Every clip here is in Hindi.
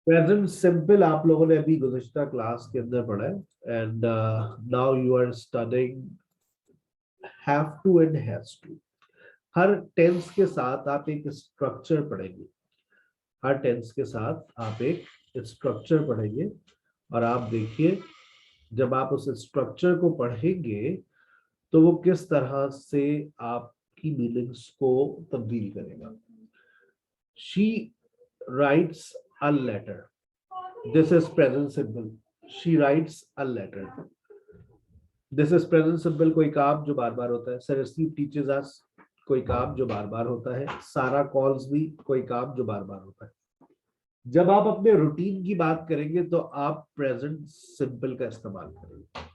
प्रेजेंट सिंपल आप लोगों ने अभी गुज़िश्ता क्लास के अंदर पढ़ा है, and now you are studying have to and has to. हर टेंस के साथ आप एक स्ट्रक्चर पढ़ेंगे। हर टेंस के साथ आप एक स्ट्रक्चर पढ़ेंगे, और आप देखिए जब आप उस स्ट्रक्चर को पढ़ेंगे तो वो किस तरह से आपकी मीनिंग्स को तब्दील करेगा। She writes a letter, this is present simple. She writes a letter, this is present simple. कोई काम जो बार बार होता है। सरस्वती टीचर्स अस, कोई काम जो बार बार होता है। सारा कॉल्स भी कोई काम जो बार बार होता है। जब आप अपने रूटीन की बात करेंगे तो आप प्रेजेंट सिंपल का इस्तेमाल करेंगे,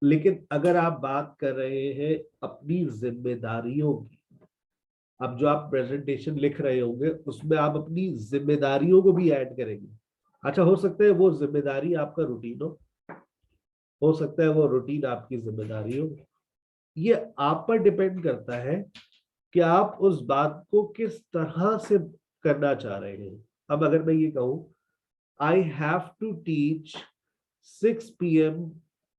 लेकिन अगर आप बात कर रहे हैं अपनी जिम्मेदारियों की, अब जो आप प्रेजेंटेशन लिख रहे होंगे उसमें आप अपनी जिम्मेदारियों को भी ऐड करेंगे। अच्छा, हो सकता है वो जिम्मेदारी आपका रूटीन हो सकता है वो रूटीन आपकी जिम्मेदारी हो। ये आप पर डिपेंड करता है कि आप उस बात को किस तरह से करना चाह रहे हैं। अब अगर मैं ये कहूं, I have to teach 6 p.m.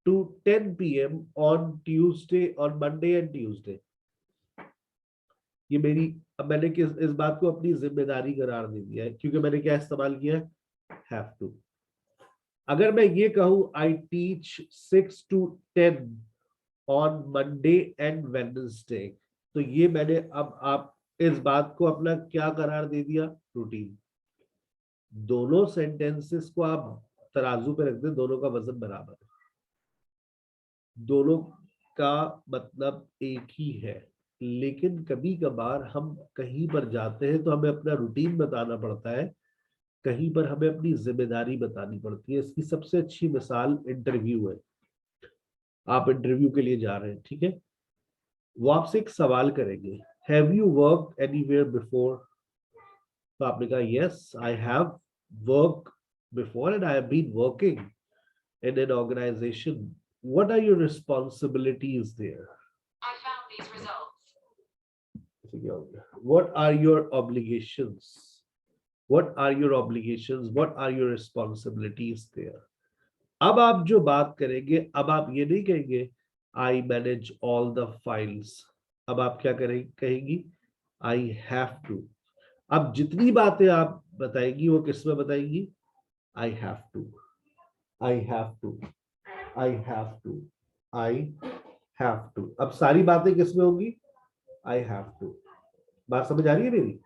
to 10 p.m. on Tuesday, on Monday and Tuesday, ये मेरी, अब मैंने इस बात को अपनी जिम्मेदारी करार दे दिया है, क्योंकि मैंने क्या इस्तेमाल किया है, हैव टू। अगर मैं ये कहूं I teach 6 to 10 on Monday and Wednesday, तो ये मैंने, अब आप इस बात को अपना क्या करार दे दिया, रूटीन। दोनों सेंटेंसेस को आप तराजू पे रख दें, दोनों का वजन बराबर है, दोनों का मतलब एक ही है। लेकिन कभी कभार हम कहीं पर जाते हैं तो हमें अपना रूटीन बताना पड़ता है, कहीं पर हमें अपनी जिम्मेदारी बतानी पड़ती है। इसकी सबसे अच्छी मिसाल इंटरव्यू है। आप इंटरव्यू के लिए जा रहे हैं, ठीक है, वो आपसे एक सवाल करेंगे, have you work anywhere before. तो आपने कहा yes I have work before and I have been working in an organization. What are your responsibilities there? I found these results. What are your obligations? What are your obligations? What are your responsibilities there? अब आप जो बात करेंगे, अब आप ये नहीं कहेंगे I manage all the files. अब आप क्या कहेंगी, I have to. अब जितनी बातें आप बताएंगी वो किस में बताएंगी, I have to. I have to. I have to. I have to. अब सारी बातें किसमें होंगी, I have to. बात समझ आ रही है मेरी?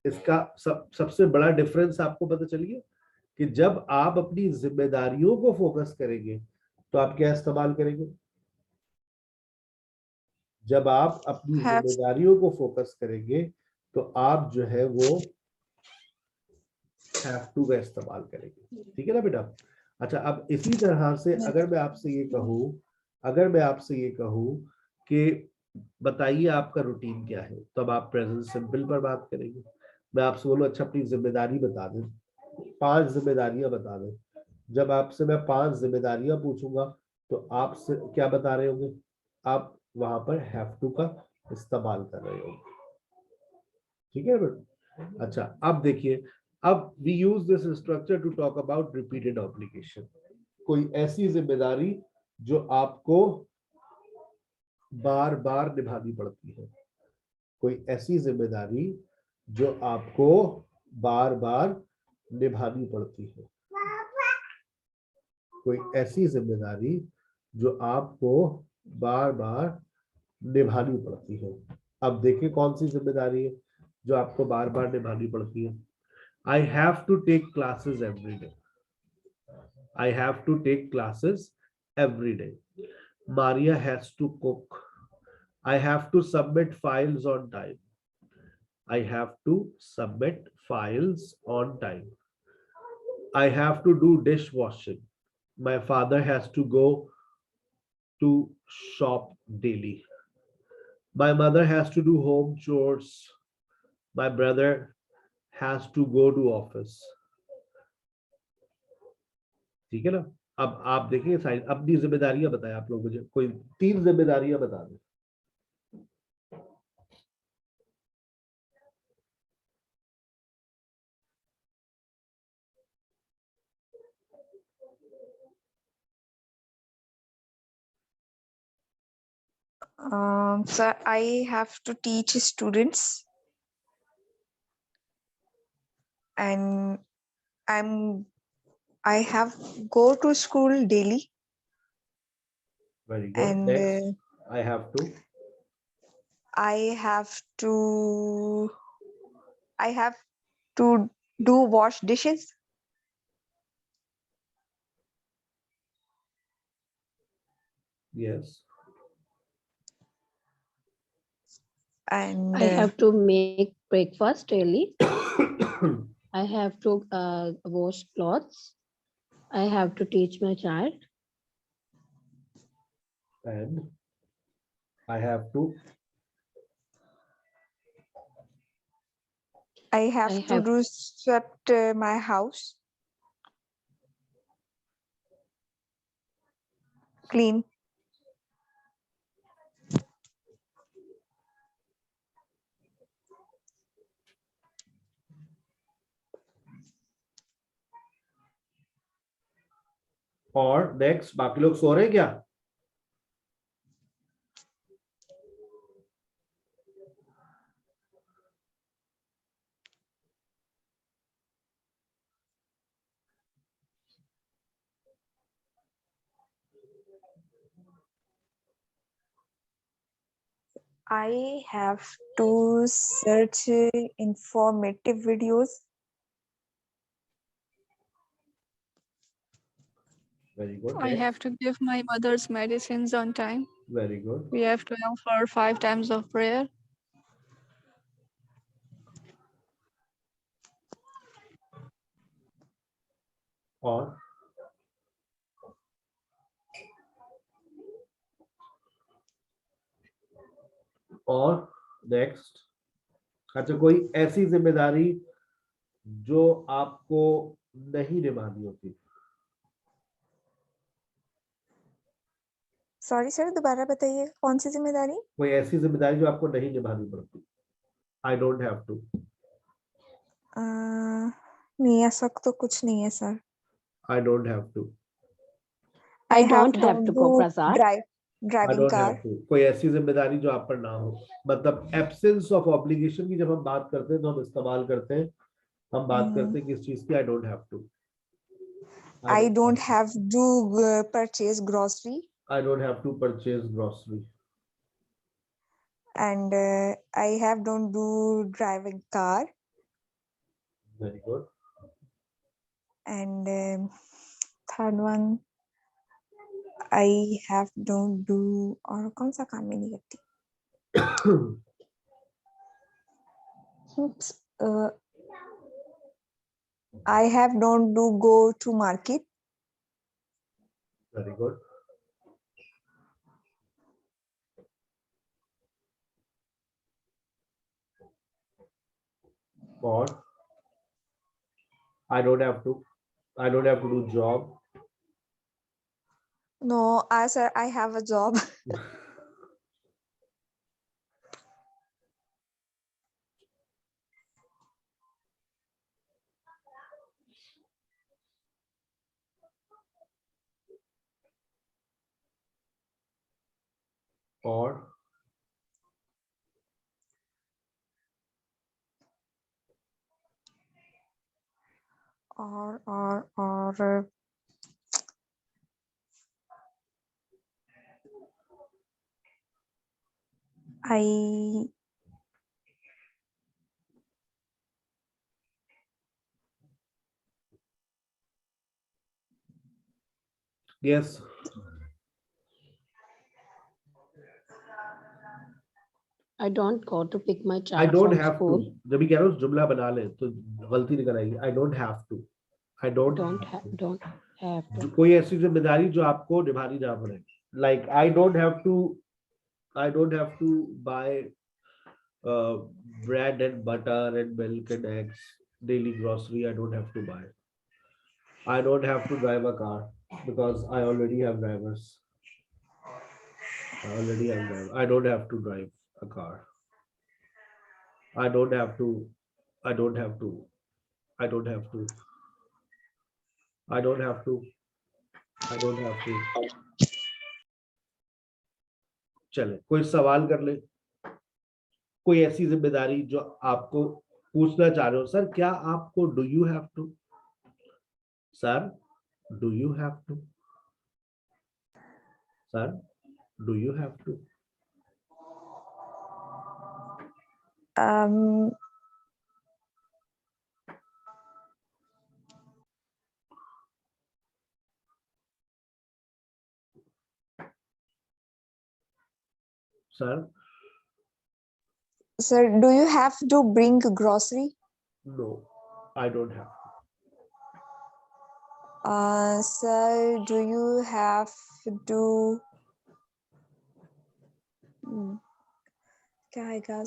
इसका सबसे बड़ा डिफरेंस आपको पता चल गया कि जब आप अपनी जिम्मेदारियों को फोकस करेंगे तो आप क्या इस्तेमाल करेंगे। जब आप अपनी have जिम्मेदारियों को फोकस करेंगे तो आप जो है वो हैव टू का इस्तेमाल करेंगे, ठीक है ना बेटा। अच्छा, अब इसी तरह से अगर मैं आपसे ये कहूं, अगर मैं आपसे ये कहूं कि बताइए आपका रूटीन क्या है, तो अब आप प्रेजेंट सिंपल पर बात करेंगे। मैं आपसे बोलूं अच्छा अपनी जिम्मेदारी बता दें, 5 जिम्मेदारियां बता दें। जब आपसे मैं 5 जिम्मेदारियां पूछूंगा तो आपसे क्या बता रहे होंगे, आप वहां पर हैव टू का इस्तेमाल कर रहे होंगे, ठीक है बेटा। अच्छा, अब देखिए, अब we use this structure to talk about repeated obligation. कोई ऐसी जिम्मेदारी जो आपको बार बार निभानी पड़ती है, कोई ऐसी जिम्मेदारी जो आपको बार बार निभानी पड़ती है, कोई ऐसी जिम्मेदारी जो आपको बार बार निभानी पड़ती है। अब देखिए कौन सी जिम्मेदारी है जो आपको बार बार निभानी पड़ती है। I have to take classes every day. I have to take classes every day. Maria has to cook. I have to submit files on time. I have to submit files on time. I have to do dishwashing. My father has to go to shop daily. My mother has to do home chores. My brother has to go to office. ठीक है ना। अब आप देखिए साइड अपनी जिम्मेदारियां बताएं, आप लोग मुझे कोई 3 जिम्मेदारियां बता दें। So I have to teach students, and I have go to school daily, Very good. and Next, I have to. I have to I have to do wash dishes, Yes. and I have to make breakfast daily. I have to wash clothes. I have to teach my child. And I have to. I have I to have do swept my house, clean. और नेक्स्ट बाकी लोग सो रहे हैं क्या? I have to search informative videos. Very good. I Next. have to give my mother's medicines on time. Very good. We have to offer 5 times of prayer. और नेक्स्ट, अच्छा कोई ऐसी जिम्मेदारी जो आपको नहीं निभानी होती? सॉरी सर, दोबारा बताइए, कौन सी जिम्मेदारी? कोई ऐसी जिम्मेदारी जो आपको नहीं निभानी पड़ती? I don't have to. नहीं, ऐसा तो कुछ नहीं है sir. I don't have to. I don't have to go, Prasad. Driving car. कोई ऐसी जिम्मेदारी जो आप पर ना हो, मतलब एब्सेंस ऑफ ऑब्लिगेशन की जब हम बात करते हैं तो हम इस्तेमाल करते हैं, हम बात करते हैं किस चीज की? I don't have to. I don't have to purchase grocery. I don't have to purchase grocery. And I have don't do driving car. Very good. And third one, I have don't do, और कौन सा काम में नहीं करती? Oops. I have don't do go to market. Very good. Or I don't have to do job. No, sir, I have a job. Or I yes. I don't go to pick my I child don't from have school. to. जब भी कह रहा हूँ जुमला बना ले तो गलती नहीं कराएगी। I don't have to. I don't have to. कोई ऐसी जिम्मेदारी जो आपको निभानी ना पड़े। Like I don't have to buy bread and butter and milk and eggs, daily grocery. I don't have to buy. I don't have to drive a car because I already have drivers. I don't have to drive a car. I don't have to. I don't have to. I don't have to. I don't have to. I don't have to. चले, कोई सवाल कर ले, कोई ऐसी जिम्मेदारी जो आपको पूछना चाह रहे हो, सर क्या आपको, do you have to, sir do you have to, sir do you have to, Um, sir sir, do you have to bring grocery? No I don't have, Sir, do you have to? क्या आएगा?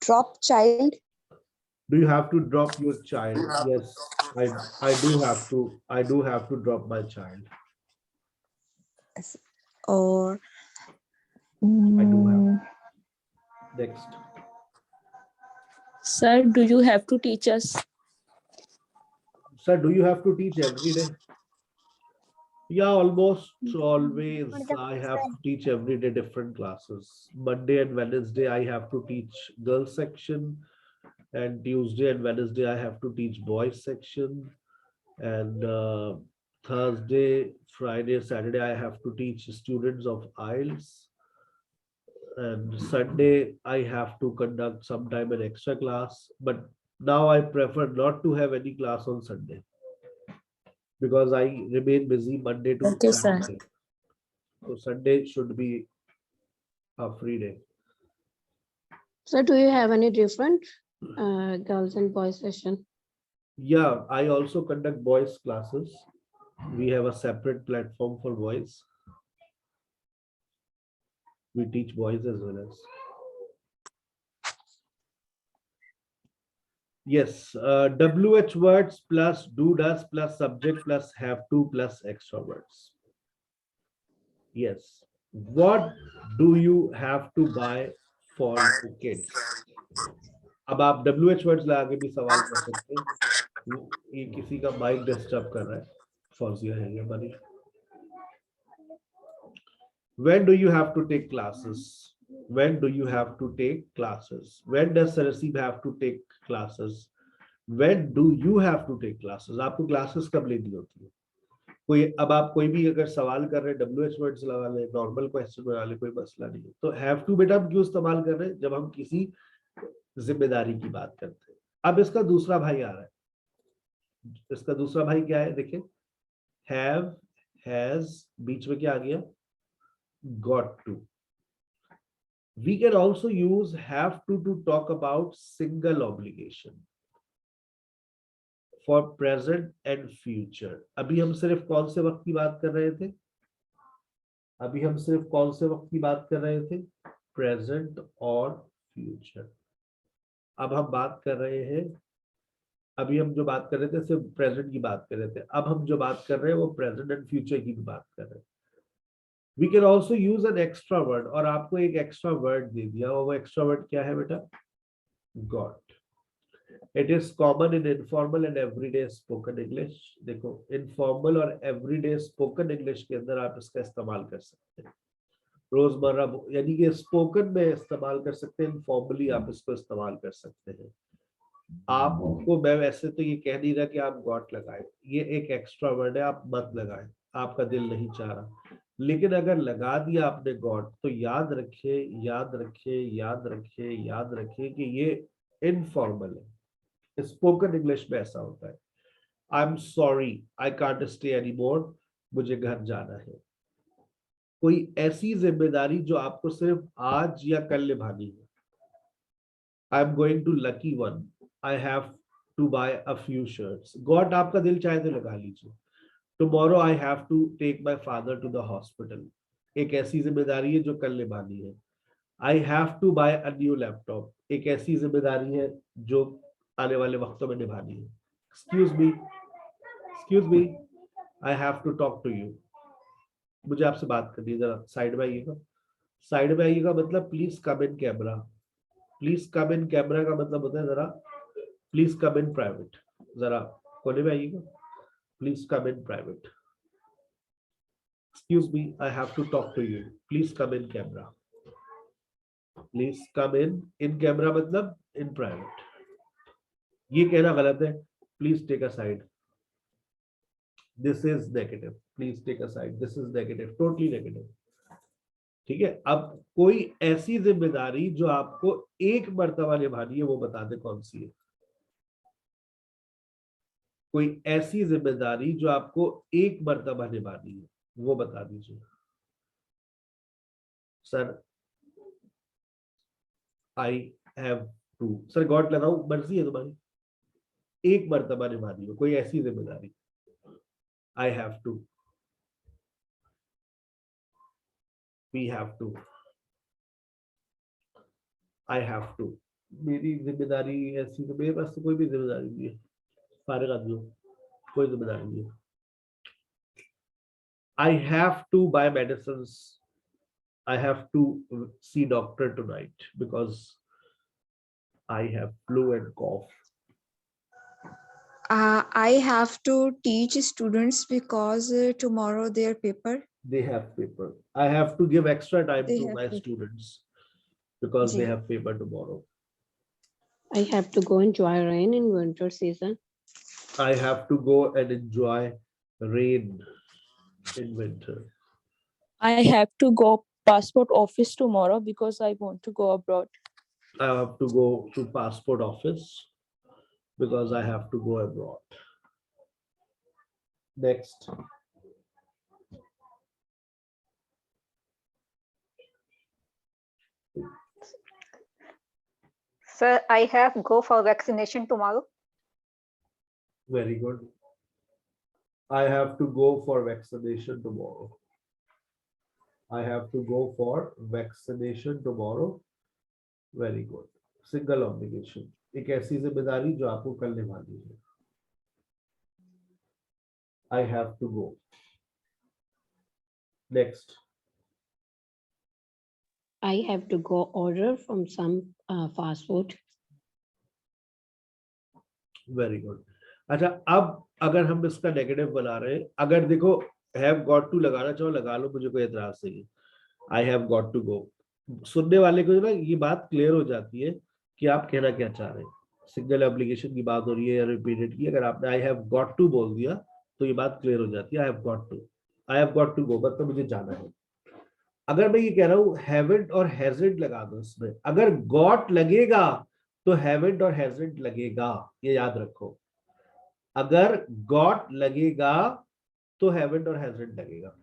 Drop child? do you have to drop your child, yes, I do have to, I do have to drop my child, Or I do have. Next, Sir, do you have to teach us? sir do you have to teach every day? Yeah, almost always I have to teach every day different classes. Monday and Wednesday I have to teach girls section, and Tuesday and Wednesday I have to teach boys section, and Thursday, Friday, Saturday I have to teach students of IELTS, and Sunday I have to conduct sometime an extra class, but now I prefer not to have any class on Sunday because I remain busy Monday to Okay, sir. Saturday. So Sunday should be a free day. So do you have any different girls and boys session? Yeah, I also conduct boys classes. We have a separate platform for boys. We teach boys as well as. Yes, WH words plus do does plus subject plus have to plus extra words. Yes. What do you have to buy for the kids? अब आप WH words लगा के भी सवाल कर सकते हैं. ये किसी का माइक डिस्टर्ब कर रहा है. फौजिया है ये बनी. When do you have to take classes? When do you have to take classes? When does Sarasib have to take classes? When do you have to take classes? आपको classes कब लेनी होती है? कोई अब आप कोई भी अगर सवाल कर रहे हैं WH words लगा ले, नॉर्मल क्वेश्चन बना ले, कोई मसला नहीं है. तो हैव टू बेटा हम क्यों इस्तेमाल कर रहे हैं? जब हम किसी जिम्मेदारी की बात करते हैं. अब इसका दूसरा भाई आ रहा है. इसका दूसरा भाई क्या है? देखिए, हैव, हैज, बीच में क्या आ गया? Got to. We can also use have to talk about single obligation for present and future. अभी हम सिर्फ कौन से वक्त की बात कर रहे थे? अभी हम सिर्फ कौन से वक्त की बात कर रहे थे? प्रेजेंट और फ्यूचर. अब हम बात कर रहे हैं, अभी हम जो बात कर रहे थे सिर्फ प्रेजेंट की बात कर रहे थे. अब हम जो बात कर रहे हैं वो प्रेजेंट एंड फ्यूचर की भी बात कर रहे हैं. We can also use an extra word, और आपको एक extra word दे दिया, और वो extra word क्या है बेटा? Got. It is common in informal and everyday spoken English. देखो, informal और everyday spoken English के अंदर आप इसका इस्तेमाल कर सकते हैं. रोजमर्रा यानी कि spoken में इस्तेमाल कर सकते हैं, informally आप इसको इस्तेमाल कर सकते हैं. आपको मैं वैसे तो ये कह नहीं रहा कि आप got लगाए, ये एक extra word है, आप मत लगाए, आपका दिल नहीं चाह रहा. लेकिन अगर लगा दिया आपने गॉड, तो याद रखिए, याद रखिए, याद रखिए, याद रखिए कि ये इनफॉर्मल है. स्पोकन इंग्लिश में ऐसा होता है. I am sorry, I can't stay any more, मुझे घर जाना है. कोई ऐसी जिम्मेदारी जो आपको सिर्फ आज या कल निभानी है. I am going to lucky one, I have to buy a few shirts. Got आपका दिल चाहे तो लगा लीजिए. Tomorrow I have to take my father to the hospital. एक ऐसी जिम्मेदारी है जो कल निभानी है. I have to buy a new laptop. एक ऐसी जिम्मेदारी है जो आने वाले वक्तों में निभानी है. Excuse me, I have to talk to you. मुझे आपसे बात करनी है, जरा साइड में आइएगा. साइड में आइएगा मतलब please come in camera. Please come in camera का मतलब होता है जरा प्लीज कम इन प्राइवेट. जरा कोने में आइएगा. Please come in private. Excuse me, I have to talk to you. Please come in camera. Please come in camera मतलब इन प्राइवेट। ये कहना गलत है, please take a side, this is negative, please take a side, this is negative, totally negative. ठीक है, अब कोई ऐसी जिम्मेदारी जो आपको एक मर्तबा निभानी है वो बता दे कौन सी है। कोई ऐसी जिम्मेदारी जो आपको एक मर्तबा निभानी है वो बता दीजिए। Sir I have to, sir got लगाऊं, मर्जी है तुम्हारी, एक मर्तबा निभानी हो कोई ऐसी जिम्मेदारी। I have to, we have to, I have to. मेरी जिम्मेदारी ऐसी, तो मेरे पास तो कोई भी जिम्मेदारी नहीं है, फारिग आदमी हूं, कोई जिम्मेदारी नहीं है। I have to buy medicines, I have to see doctor tonight because I have flu and cough. I have to teach students because tomorrow their paper. They have paper. I have to give extra time They to have my paper. students because they Ji. have paper tomorrow. I have to go enjoy rain in winter season. I have to go and enjoy rain in winter. I have to go passport office tomorrow because I want to go abroad. I have to go to passport office because I have to go abroad. Next. Sir, I have go for vaccination tomorrow. Very good. I have to go for vaccination tomorrow. I have to go for vaccination tomorrow. Very good. Single obligation. एक ऐसी जिम्मेदारी जो आपको कल निभानी है। I have to go. Next. I have to go order from some fast food. Very good. अच्छा, अब अगर हम इसका नेगेटिव बना रहे हैं, अगर देखो have got to लगाना चाहो लगा लो, मुझे कोई एतराज नहीं है। I have got to go. सुनने वाले को ना ये बात क्लियर हो जाती है कि आप कहना क्या चाह रहे हैं। सिंगल एप्लीकेशन की बात हो रही है या रिपीटेड की, अगर आपने I have got to बोल दिया तो ये बात क्लियर हो जाती है। I have got to, I have got to go मतलब मुझे जाना है। अगर मैं ये कह रहा हूँ haven't और hasn't लगा दो इसमें, अगर got लगेगा तो haven't और hasn't लगेगा, ये याद रखो। अगर got लगेगा तो haven't और hasn't लगेगा,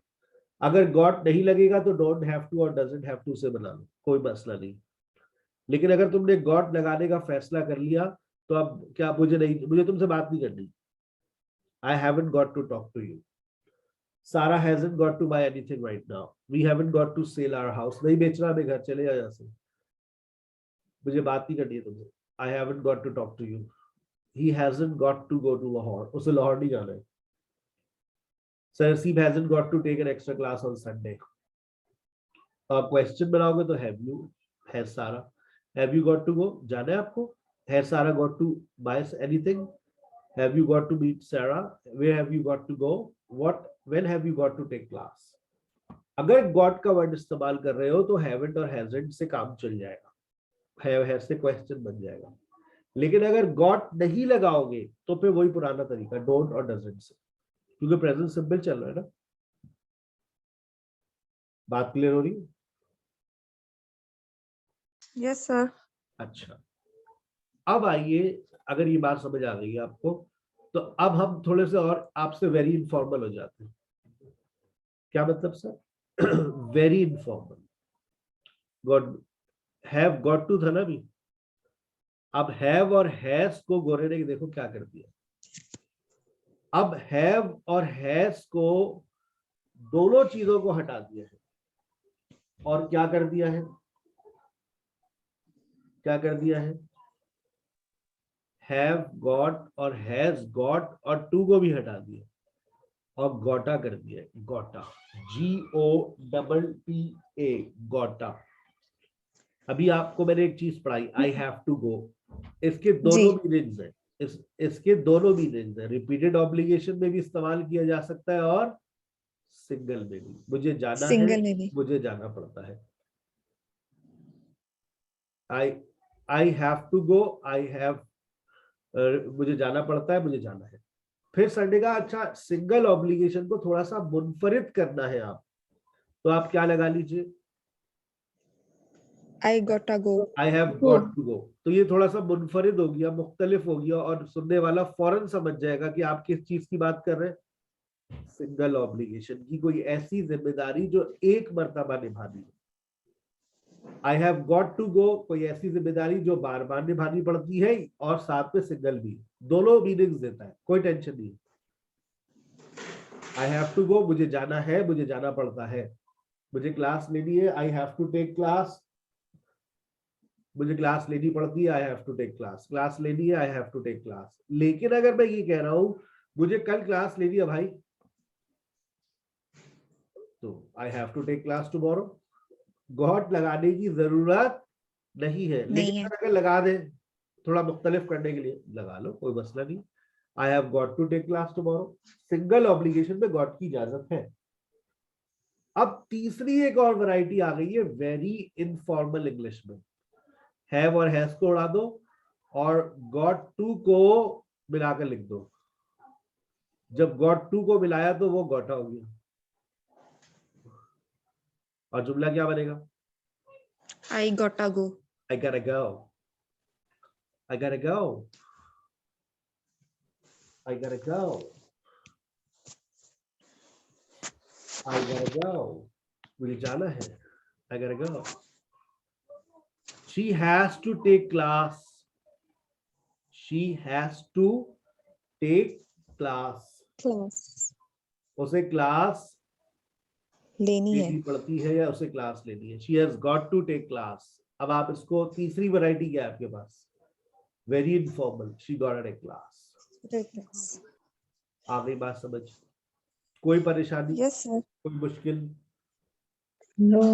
अगर got नहीं लगेगा तो don't have to और doesn't have to से बना लो, कोई मसला नहीं। लेकिन अगर तुमने got लगाने का फैसला कर लिया तो अब क्या, मुझे तुमसे बात नहीं करनी। I haven't got to talk to you. Sarah hasn't got to buy anything right now. We haven't got to sell our house. नहीं बेचना हमें घर, चले जाओ यहाँ से, मुझे बात नहीं करनी है तुमसे। I haven't got to talk to you. He hasn't got to go to Lahore. उसे लाहौर नहीं जाना है। Sarasib hasn't got to take an extra class on Sunday. आप क्वेश्चन बनाओगे तो have you, has Sarah, have you got to go, जाना है आपको? Has Sarah got to buy anything? Have you got to meet Sarah? Where have you got to go? What, when have you got to take class? अगर got का वर्ड इस्तेमाल कर रहे हो तो haven't और hasn't से काम चल जाएगा, have has से क्वेश्चन बन जाएगा। लेकिन अगर got नहीं लगाओगे तो फिर वही पुराना तरीका don't और doesn't से, क्योंकि प्रेजेंट सिंपल चल रहा है ना। बात क्लियर हो रही है? Yes, sir. अच्छा, अब आइए, अगर ये बात समझ आ गई है आपको तो अब हम थोड़े से और आपसे वेरी इनफॉर्मल हो जाते हैं। क्या मतलब सर? Very informal. Got, have got to था ना भी, अब हैव और हैज को गोरे ने देखो क्या कर दिया। अब हैव और हैज को, दोनों चीजों को हटा दिया है और क्या कर दिया है, क्या कर दिया है, हैव गॉट और हैज गॉट और टू को भी हटा दिया और गोटा कर दिया, गोटा, GOTTA, गोटा। अभी आपको मैंने एक चीज पढ़ाई, आई हैव टू गो, इसके दोनों मीनिंग्स है, इसके दोनों मीनिंग्स है। रिपीटेड ऑब्लिगेशन में भी इस्तेमाल किया जा सकता है और सिंगल में भी। मुझे जाना है, मुझे जाना पड़ता है। I have to go, I have, मुझे जाना पड़ता है, मुझे जाना है। फिर सर ने कहा अच्छा सिंगल ऑब्लिगेशन को थोड़ा सा मुनफरिद करना है आप, तो आप क्या लगा लीजिए, I gotta go. I have got to go. तो ये थोड़ा सा मुनफरिद हो गया, मुख्तलिफ हो गया, और सुनने वाला फौरन समझ जाएगा कि आप किस चीज की बात कर रहे हैं, सिंगल ऑब्लिगेशन की, कोई ऐसी जिम्मेदारी जो एक मर्तबा निभानी है। I have got to go कोई ऐसी जिम्मेदारी जो बार बार निभानी पड़ती है, और साथ में सिंगल भी, दोनों मीनिंग्स देता है, कोई टेंशन नहीं। आई हैव टू गो मुझे जाना है, मुझे जाना पड़ता है, मुझे क्लास लेनी है, I have to take class, मुझे क्लास लेनी पड़ती है, I have to take class, class लेनी है, I have to take class. लेकिन अगर मैं ये कह रहा हूं मुझे कल क्लास लेनी है भाई, तो I have to take class tomorrow, got लगाने की जरूरत नहीं है। नहीं लेकिन है। अगर लगा दे थोड़ा मुख्तलिफ करने के लिए, लगा लो, कोई मसला नहीं। I have got to take class tomorrow, single obligation में गॉट की इजाजत है। अब तीसरी एक और वैरायटी आ गई है वेरी इनफॉर्मल इंग्लिश में, हैव और हैज को उड़ा दो और गॉट टू को मिलाकर लिख दो। जब गॉट टू को मिलाया तो वो गॉटा हो गया, और जुमला क्या बनेगा, I gotta go. I gotta go, I gotta go, I gotta go, I gotta go, मुझे जाना है, I gotta go. She has to take class, she has to take class, Class. उसे क्लास लेनी है। लेनी पड़ती है या उसे क्लास लेनी है। She has got to take class. अब आप इसको तीसरी वैरायटी क्या है आपके पास, very informal, she got to take class. Class. आ गई बात समझ, कोई परेशानी, Yes sir. कोई मुश्किल? No.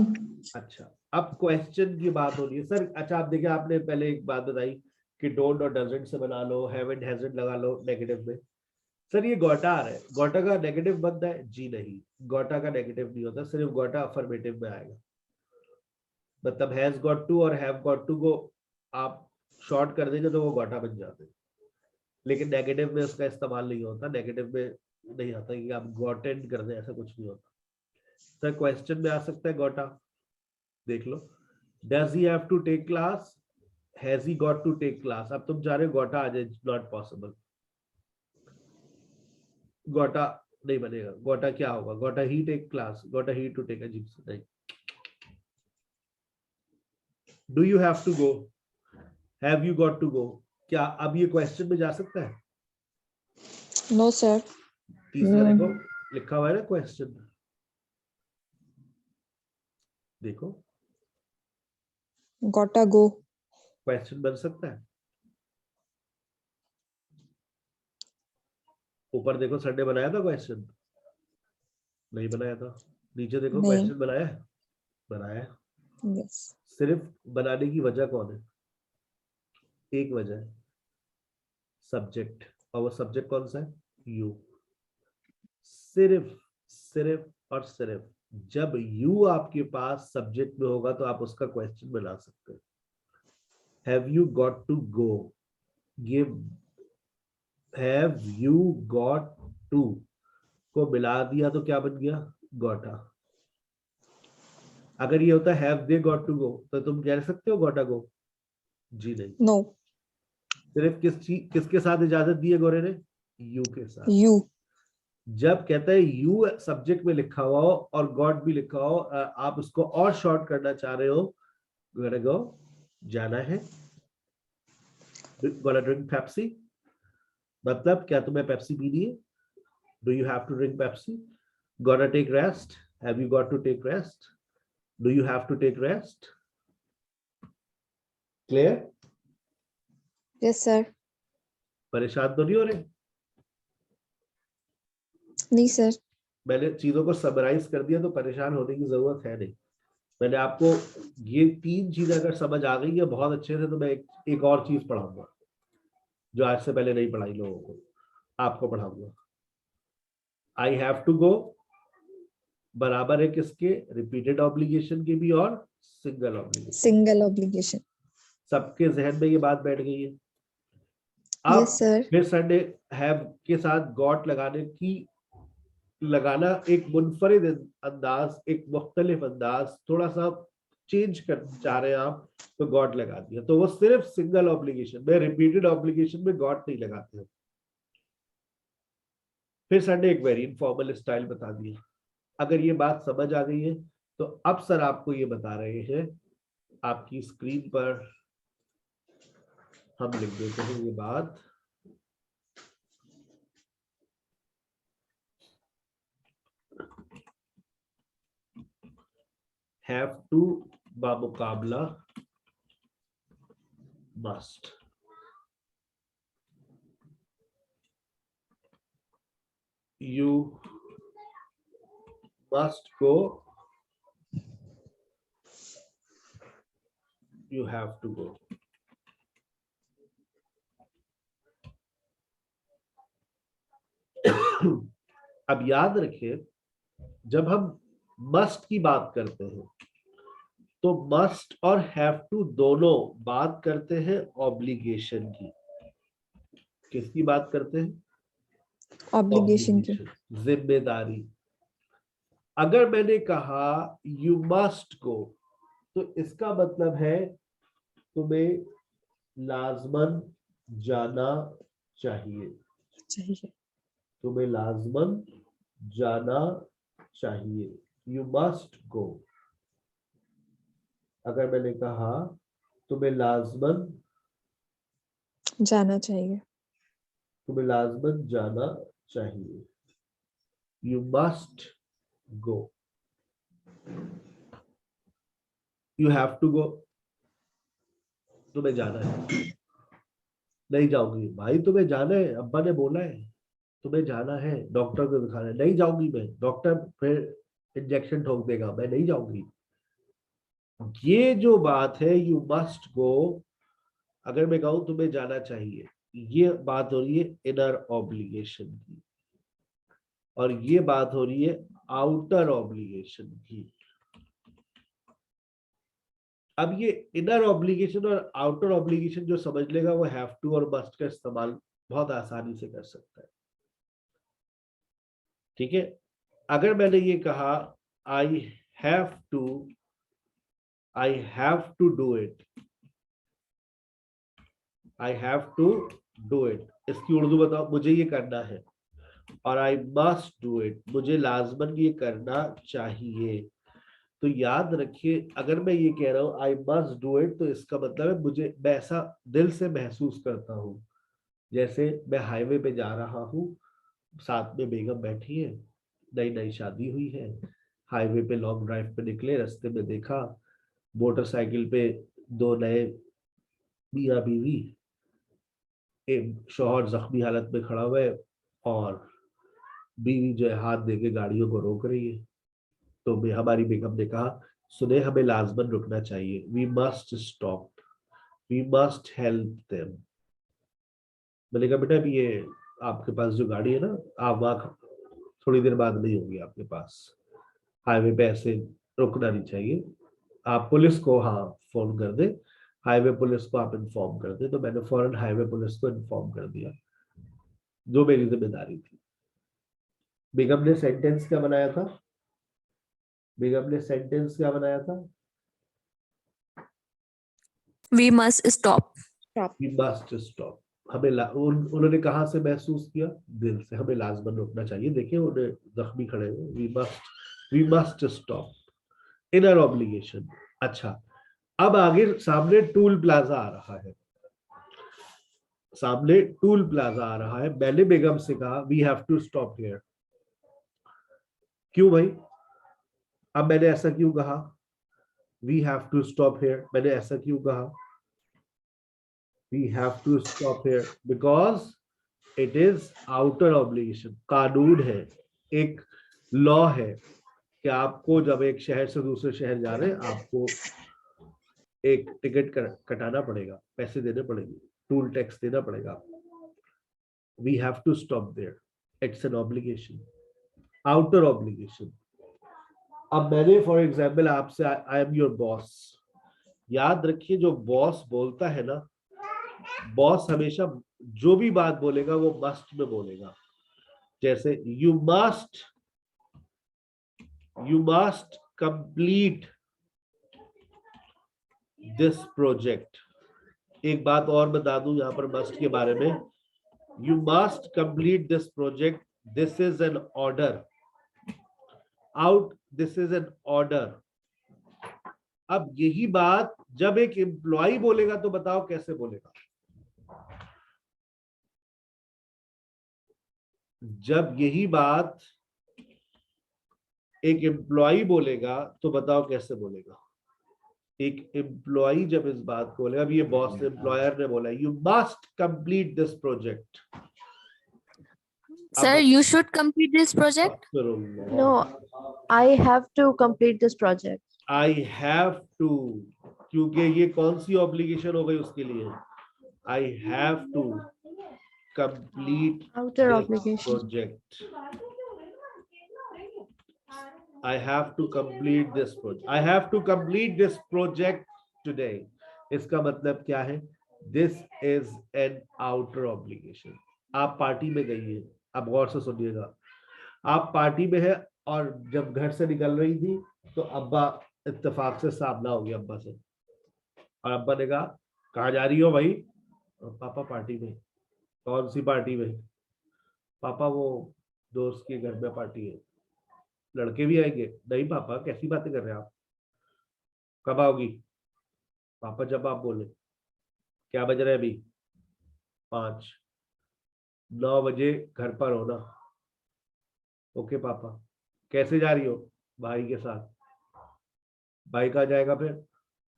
अच्छा, अब क्वेश्चन की बात हो रही है सर। अच्छा आप देखिए, आपने पहले एक बात बताई कि डोंट और डजंट से बना लो, हैवंट हैजंट लगा लो नेगेटिव में। सर ये गोटा आ रहा है, गोटा का नेगेटिव बनता है? जी नहीं, गोटा का नेगेटिव नहीं होता, सिर्फ गोटा अफर्मेटिव में आएगा। मतलब हैज गॉट टू और हैव गॉट टू को आप शॉर्ट कर देंगे तो वो गोटा बन जाते हैं, लेकिन नेगेटिव में उसका इस्तेमाल नहीं होता, नेगेटिव में नहीं आता कि आप गॉटेड कर दें, ऐसा कुछ नहीं होता। सर क्वेश्चन में आ सकता है गोटा, देख लो, does he have to take class, has he got to take class. अब तुम चाह रहे हो गोटा आ जाए, नॉट पॉसिबल, गोटा नहीं बनेगा। गोटा क्या होगा, गोटा ही टेक क्लास, गोटा ही टू टेक, अजीब से नहीं। Do you have to go, have you got to go, क्या अब ये क्वेश्चन में जा सकता है? No sir. तीसरा देखो लिखा हुआ है ना क्वेश्चन, देखो Gotta go. क्वेश्चन बन सकता है। ऊपर देखो सर ने बनाया था क्वेश्चन, नहीं बनाया था। नीचे देखो नहीं। क्वेश्चन बनाया है, बनाया है। Yes. सिर्फ बनाने की वजह कौन है, एक वजह है, सब्जेक्ट, और वो सब्जेक्ट कौन सा है, यू। सिर्फ सिर्फ और सिर्फ जब यू आपके पास सब्जेक्ट में होगा तो आप उसका क्वेश्चन बना सकते हैं। Have you got to go, ये हैव यू गॉट टू को मिला दिया तो क्या बन गया, गोटा। अगर ये होता have they got to go तो तुम कह सकते हो गोटा गो? जी नहीं। No. सिर्फ किसके साथ इजाजत दी है गोरे ने, यू के साथ। You. जब कहता है यू सब्जेक्ट में लिखा हुआ हो और गॉड भी लिखा हो, आप उसको और शॉर्ट करना चाह रहे हो, गोटा गो, जाना है, गोटा ड्रिंक पेप्सी, मतलब क्या तुम्हें पेप्सी पीनी है, do you have to drink Pepsi, gotta take rest, have you got to take rest, do you have to take rest. Clear? Yes sir. परेशान तो नहीं हो रहे? नहीं सर। मैंने चीजों को समराइज कर दिया तो परेशान होने की जरूरत है नहीं। मैंने आपको ये तीन चीजें अगर समझ आ गई है बहुत अच्छे से, तो मैं एक और चीज पढ़ाऊंगा जो आज से पहले नहीं पढ़ाई लोगों को, आपको पढ़ाऊंगा। आई हैव टू गो बराबर है किसके, रिपीटेड ऑब्लिगेशन के भी और सिंगल ऑब्लिगेशन। Single obligation. सबके जहन में ये बात बैठ गई है। अब Yes, sir. फिर संडे हैव के साथ गॉट लगाना एक मुनफरिद अंदाज, एक मुख्तलिफ अंदाज, थोड़ा सा चेंज कर चाह रहे हैं आप, तो गॉट लगा दिया। तो वो सिर्फ सिंगल ऑब्लिगेशन में, रिपीटेड ऑब्लिगेशन में गॉट नहीं लगाते हैं। फिर सर ने एक वेरी इनफॉर्मल स्टाइल बता दिया। अगर ये बात समझ आ गई है तो अब सर आपको ये बता रहे हैं, आपकी स्क्रीन पर हम लिख देते हैं ये बात। हैव टू बामुकाबला must. You must go, you have to go. अब याद रखिए, जब हम मस्ट की बात करते हैं तो मस्ट और हैव टू दोनों बात करते हैं ऑब्लिगेशन की। किसकी बात करते हैं? Obligation की। जिम्मेदारी। अगर मैंने कहा यू मस्ट गो, तो इसका मतलब है तुम्हें लाजमन जाना चाहिए। तुम्हें लाजमन जाना चाहिए। यू मस्ट गो। अगर मैंने कहा तुम्हें लाजमन जाना चाहिए। तुम्हें लाजमन जाना चाहिए। You must go. You have to go. तुम्हें जाना है। नहीं जाऊंगी भाई, तुम्हें जाना है, अब्बा ने बोला है तुम्हें जाना है, डॉक्टर को दिखाना है। नहीं जाऊंगी मैं, डॉक्टर फिर इंजेक्शन ठोक देगा, मैं नहीं जाऊंगी। ये जो बात है यू मस्ट गो, अगर मैं कहूं तुम्हें जाना चाहिए, ये बात हो रही है इनर ऑब्लिगेशन की, और ये बात हो रही है आउटर ऑब्लिगेशन की। अब ये इनर ऑब्लिगेशन और आउटर ऑब्लिगेशन जो समझ लेगा वो हैव टू और मस्ट का इस्तेमाल बहुत आसानी से कर सकता है। ठीक है, अगर मैंने ये कहा I have to do it, I have to do it, इसकी उर्दू बताओ, मुझे ये करना है। और आई मस्ट डू इट, मुझे लाजमन ये करना चाहिए। तो याद रखिए, अगर मैं ये कह रहा हूं आई मस्ट डू इट, तो इसका मतलब है मुझे, मैं ऐसा दिल से महसूस करता हूं, जैसे मैं हाईवे पे जा रहा हूं, साथ में बेगम बैठी है, नई नई शादी हुई है, हाईवे पे लॉन्ग ड्राइव पे निकले, रास्ते में देखा मोटरसाइकिल पे दो नए मियां बीवी, एक शौहर जख्मी हालत में खड़ा हुआ है और बीवी जो है हाथ देके गाड़ियों को रोक रही है। तो हमारी बेगम ने कहा सुने, हमें लाजमन रुकना चाहिए, we must stop, we must help them. मैंने कहा बेटा अभी ये आपके पास जो गाड़ी है ना, आप वहां थोड़ी देर बाद नहीं होगी आपके पास, हाईवे पे ऐसे रुकना नहीं चाहिए, आप पुलिस को हाँ फोन कर दे, हाईवे पुलिस को आप इन्फॉर्म कर दे। तो मैंने फौरन हाईवे पुलिस को इन्फॉर्म कर दिया, जो मेरी जिम्मेदारी थी। बेगम ने सेंटेंस क्या बनाया था? बेगम ने सेंटेंस क्या बनाया था? We must stop. We must stop. हमें उन्होंने कहाँ से महसूस किया? दिल से। हमें लाजमन रुकना चाहिए। देखिए उन्हें जख्मी खड़े हुए, we must stop, inner obligation. अच्छा, अब आगे सामने टूल प्लाजा आ रहा है, सामने टूल प्लाजा आ रहा है। मैंने बेगम से कहा we have to stop here. क्यों भाई? अब मैंने ऐसा क्यों कहा? We have to stop here, मैंने ऐसा क्यों कहा? We have to stop here because it is outer obligation. कानून है, एक लॉ है कि आपको जब एक शहर से दूसरे शहर जा रहे हैं, आपको एक टिकट कटाना पड़ेगा, पैसे देने पड़ेंगे, टूल टैक्स देना पड़ेगा आपको। We have to stop there, it's an obligation, outer obligation. अब मैंने फॉर एग्जाम्पल आपसे, आई एम योर बॉस, याद रखिए जो बॉस बोलता है ना, बॉस हमेशा जो भी बात बोलेगा वो मस्ट में बोलेगा। जैसे you must complete this project. एक बात और बता दूं यहाँ पर मस्ट के बारे में, you must complete this project, this is an order, out, this is an order. अब यही बात जब एक एम्प्लॉय बोलेगा तो बताओ कैसे बोलेगा? जब यही बात एक एम्प्लॉय बोलेगा तो बताओ कैसे बोलेगा? एक एम्प्लॉय जब इस बात को बोलेगा, अब ये बॉस एम्प्लॉयर ने बोला you must complete this project. Sir, you should complete this project. No, I have to complete this project. I have to, क्योंकि ये कौन सी ऑब्लिगेशन हो गई उसके लिए? I have to complete Outer obligation. Project. I have to complete this project. I have to complete this project today. इसका मतलब क्या है? This is an outer obligation. आप पार्टी में गई है, अब गौर से सुनिएगा, आप पार्टी में है और जब घर से निकल रही थी तो अब्बा इत्तेफाक से सामना हो गया अब्बा से, और अब्बा ने कहा कहाँ जा रही हो भाई? और पापा पार्टी में। कौन सी पार्टी में? पापा वो दोस्त के घर में पार्टी है, लड़के भी आएंगे। नहीं पापा, कैसी बातें कर रहे हैं आप? कब आओगी? पापा जब आप बोले। क्या बज रहे हैं अभी? 5। 9 बजे घर पर होना। ओके पापा। कैसे जा रही हो? भाई के साथ। भाई कहाँ जाएगा फिर?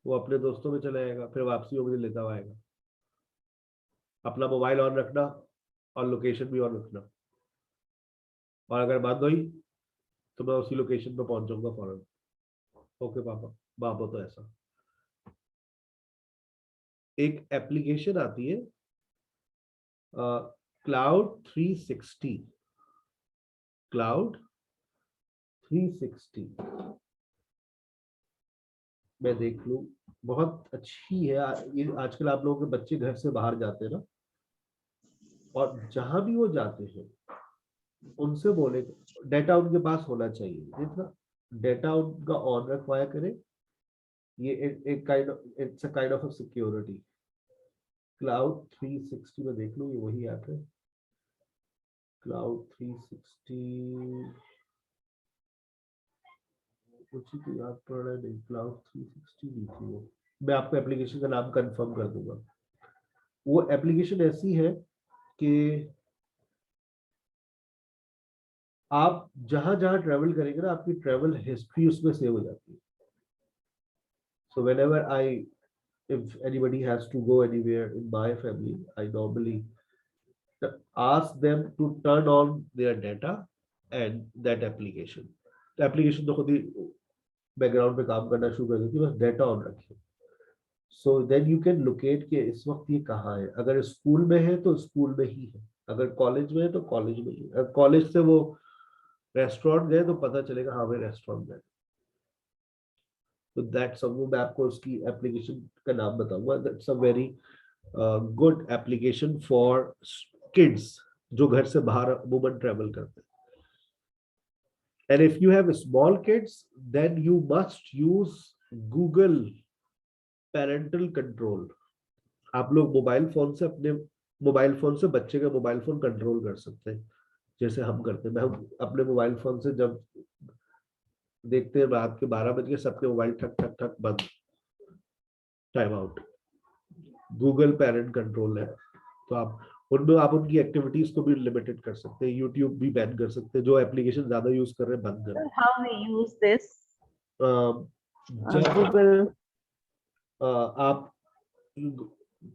वो अपने दोस्तों में चला जाएगा, फिर वापसी होगी लेता हुआ आएगा। अपना मोबाइल ऑन रखना और लोकेशन भी ऑन रखना, और अगर बंद हुई तो मैं उसी लोकेशन पे पहुंच जाऊंगा फौरन। ओके पापा। बाबा तो ऐसा एक एप्लीकेशन आती है क्लाउड 360। क्लाउड 360 मैं देख लूं, बहुत अच्छी है। ये आजकल आप लोगों के बच्चे घर से बाहर जाते हैं ना, और जहां भी वो जाते हैं उनसे बोले डेटा उनके पास होना चाहिए, जितना डेटा उनका ऑन रखवाया करें। ये एक kind of, it's a kind of a security. Cloud 360 में देख लो, ये वही ऐप है क्लाउड 360। कुछ ही तो याद पड़ रहा है नहीं, क्लाउड 360 नहीं थी वो। मैं आपको एप्लीकेशन का नाम कंफर्म कर दूंगा। वो एप्लीकेशन ऐसी है कि आप जहां जहां ट्रेवल करेंगे ना, आपकी ट्रेवल हिस्ट्री उसमें सेव हो जाती है। So whenever I, if anybody has to go anywhere in my family, I normally ask them to turn on their data and that application. The application तो खुद ही बैकग्राउंड पे काम करना शुरू कर देती है, बस डेटा ऑन रखिए। So then you can locate कि इस वक्त ये कहाँ है। अगर स्कूल में है तो स्कूल में ही है, अगर कॉलेज में है तो कॉलेज में ही है, अगर कॉलेज से वो रेस्टोरेंट गए तो पता चलेगा हाँ भाई रेस्टोरेंट गए। तो दैट्स वो मैं आपको उसकी एप्लीकेशन का नाम बताऊंगा। That's a very good application for kids जो घर से बाहर वुमन ट्रेवल करते हैं। And if you have small kids then you must use Google parental control. आप लोग मोबाइल फोन से अपने मोबाइल फोन से बच्चे का मोबाइल फोन कंट्रोल कर सकते हैं, जैसे हम करते हैं। मैं अपने मोबाइल फोन से जब देखते हैं रात के 12 बजे सबके मोबाइल ठक ठक ठक बंद, time out. Google parent control है, तो आप उनमें आप उनकी एक्टिविटीज को भी लिमिटेड कर सकते हैं। यूट्यूब भी बैन कर सकते हैं, जो एप्लीकेशन ज्यादा यूज कर रहे हैं बंद कर। How we use this? जब Google. आप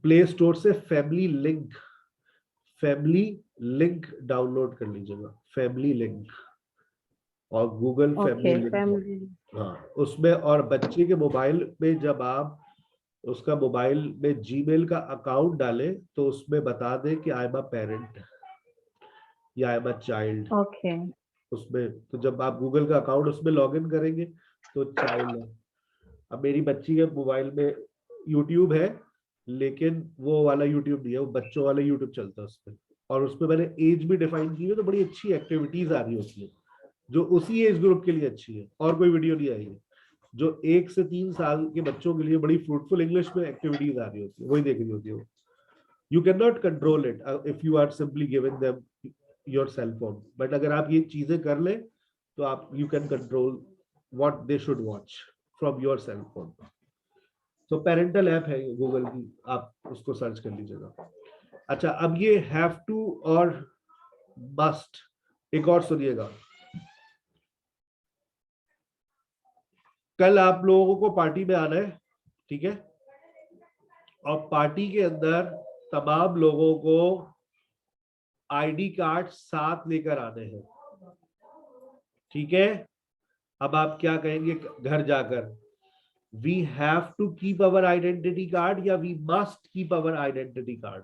प्ले स्टोर से फैमिली लिंक डाउनलोड कर लीजिएगा, फैमिली लिंक, और गूगल Okay, फैमिली family. हाँ उसमें। और बच्चे के मोबाइल में जब आप उसका मोबाइल में जीमेल का अकाउंट डालें तो उसमें बता दें कि आई एम अ पेरेंट या I am a child. Okay. उसमें तो जब आप गूगल का अकाउंट उसमें लॉगिन करेंगे तो चाइल्ड है। अब मेरी बच्ची के मोबाइल में यूट्यूब है, लेकिन वो वाला यूट्यूब नहीं है, वो बच्चों वाला यूट्यूब चलता है उसमें, और उसमें मैंने एज भी डिफाइन की है, तो बड़ी अच्छी एक्टिविटीज आ रही होती है जो उसी एज ग्रुप के लिए अच्छी है, और कोई वीडियो नहीं आई है। जो 1 से 3 साल के बच्चों के लिए बड़ी फ्रूटफुल इंग्लिश में एक्टिविटीज आ रही होती है, वही देख रही होती है। You can not control it if you are simply giving them your cell phone, but अगर आप ये चीजें कर ले तो आप you can control what they should watch from your cell phone. तो पेरेंटल ऐप है गूगल की, आप उसको सर्च कर लीजिएगा। अच्छा, अब ये हैव टू और मस्ट, एक और सुनिएगा। कल आप लोगों को पार्टी में आना है, ठीक है, और पार्टी के अंदर तमाम लोगों को आईडी कार्ड साथ लेकर आने हैं, ठीक है। अब आप क्या कहेंगे घर जाकर, we have to keep our identity card या we must keep our identity card?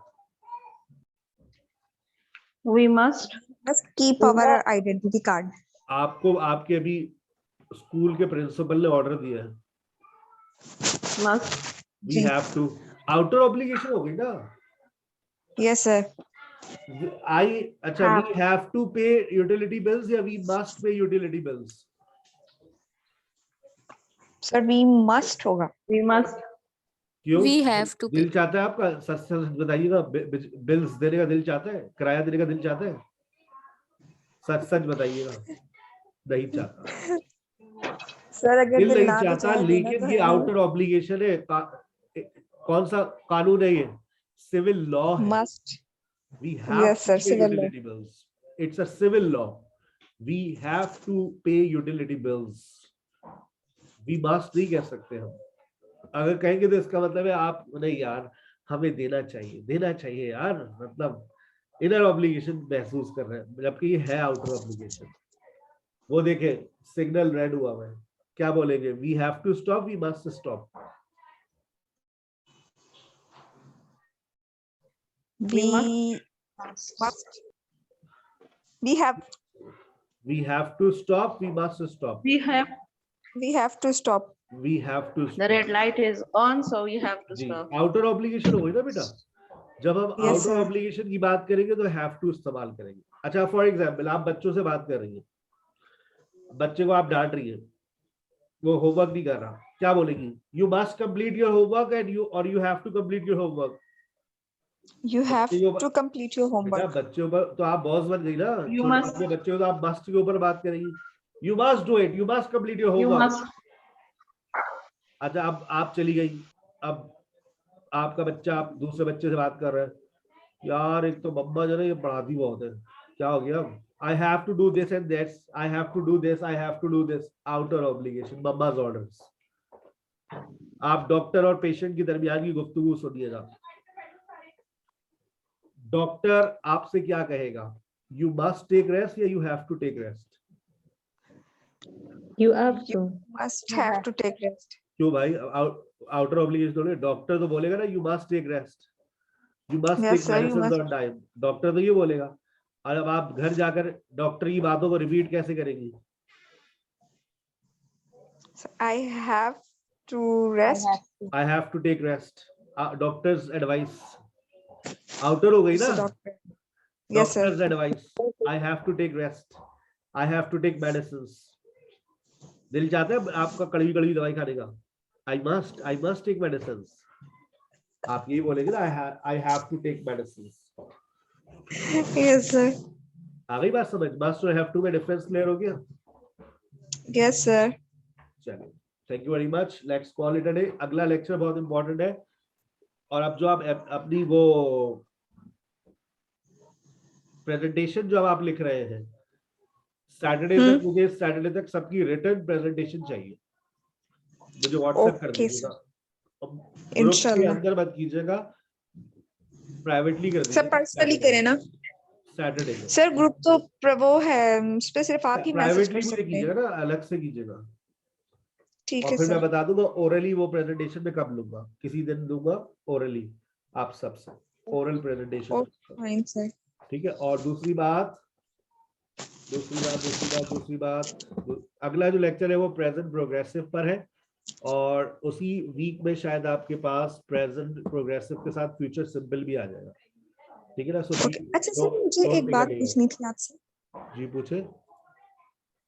We must. keep our identity card. आपको आपके अभी स्कूल के प्रिंसिपल ने ऑर्डर दिया है, Must. We have to, outer obligation हो गई ना। Yes, sir. अच्छा, we have to pay utility bills या we must pay utility bills? Sir, we must होगा. We must. क्यों? We have to दिल चाहता है आपका? सच सच बताइएगा, बिल्स देने का दिल चाहता है, किराया देने का दिल चाहता है? सच सच बताइएगा। नहीं चाहता, Sir, अगर दिल दिल नहीं ना भी चाहता, चाहे देना लेकिन तो ये है। आउटर ऑब्लिगेशन है। कौन सा कानून है ये? सिविल लॉ है। Must. We have Yes, to sir, pay civil law. utility bills. It's a civil law. We have to pay utility bills. We must नहीं कह सकते हम। अगर कहेंगे तो इसका मतलब है आप नहीं यार, हमें देना चाहिए यार, मतलब इनर ऑब्लिगेशन महसूस कर रहे हैं, जबकि ये है आउटर ऑब्लिगेशन। वो देखे सिग्नल रेड हुआ है, क्या बोलेंगे? We have to stop, we must stop. We must. We have We have to stop, we must stop. We have. to stop. We have to stop. The red light is on, so we have to जी, stop. आउटर ऑब्लिगेशन हो गई ना बेटा। जब हम Yes, आउटर sir. ऑब्लिगेशन की बात करेंगे तो हैव टू इस्तेमाल करेंगे। अच्छा, फॉर एग्जांपल आप बच्चों से बात कर रही हैं, बच्चे को आप डांट रही है, वो होमवर्क नहीं कर रहा, क्या बोलेगी? You must complete your homework and you have to complete your homework. You have बच्चे को- to complete your बेटा homework. बच्चों पर तो आप बॉस बन गई ना, You छोटे must. अपने बच्चे को तो आप मस्ट के ऊपर बात करेंगी। You must do it, you must complete your You homework. must. अच्छा, अब आप चली गई, अब आपका बच्चा आप दूसरे बच्चे से बात कर रहा है, यार एक तो मम्मा जो है ये पढ़ाती बहुत है, क्या हो गया? I have to do this and that's, I have to do this, I have to do this, outer obligation, mama's orders. आप डॉक्टर और पेशेंट की दरमियान की गुफ्तगू सुनिएगा। डॉक्टर आपसे क्या कहेगा? यू मस्ट टेक रेस्ट या you have to take rest? You have to. Must have to take rest. क्यों भाई? आउटर ऑब्लिगेशन डॉक्टर तो बोलेगा ना you must take rest, you must Yes, take sir, you medicine must. On time, doctor तो ये बोलेगा। और अब आप घर जाकर डॉक्टर की बातों को रिपीट कैसे करेंगी? So I have to rest. I have to take rest, doctor's advice outer हो गई ना। So doctor. Yes, sir. Doctor's advice, I have to take rest, I have to take medicine. दिल चाहता है आपका कड़वी कड़वी दवाई खाने का? I must take medicine. आप यही बोलेंगे ना, I have to take medicine. Yes, sir. आ गई बात समझ? मस्ट और हैव टू में डिफरेंस क्लियर हो गया? Yes, sir. चलिए, thank you very much, let's call it a day. अगला लेक्चर बहुत इंपॉर्टेंट है, और अब जो आप अपनी वो प्रेजेंटेशन जो आप लिख रहे हैं सैटरडे तक, मुझे सैटरडे तक सबकी रिटन प्रेजेंटेशन चाहिए, मुझे व्हाट्सएप कर Okay, दीजिएगा। ग्रुप के इंशाल्लाह। अंदर मत कीजिएगा, प्राइवेटली कर सर दीजिएगा। पर्सनली करें ना? सैटरडे में सर ग्रुप तो वो है, उस पे सिर्फ आप ही मैसेज प्राइवेटली कर मुझे सकते हैं। कीजिएगा ना, अलग से कीजिएगा। ठीक और है फिर मैं सर। बता दूंगा ओरली वो प्रेजेंटेशन में कब लूंगा, किसी दिन दूंगा ओरली आप सबसे, ओरल प्रेजेंटेशन। Fine sir. ठीक है। और दूसरी बात, अगला जो लेक्चर है वो प्रेजेंट प्रोग्रेसिव पर है। और उसी वीक में शायद आपके पास प्रेजेंट प्रोग्रेसिव के साथ फ्यूचर सिंपल भी आ जाएगा, ठीक है ना? सो ओके, अच्छा सर मुझे एक बात पूछनी थी आपसे। जी पूछे।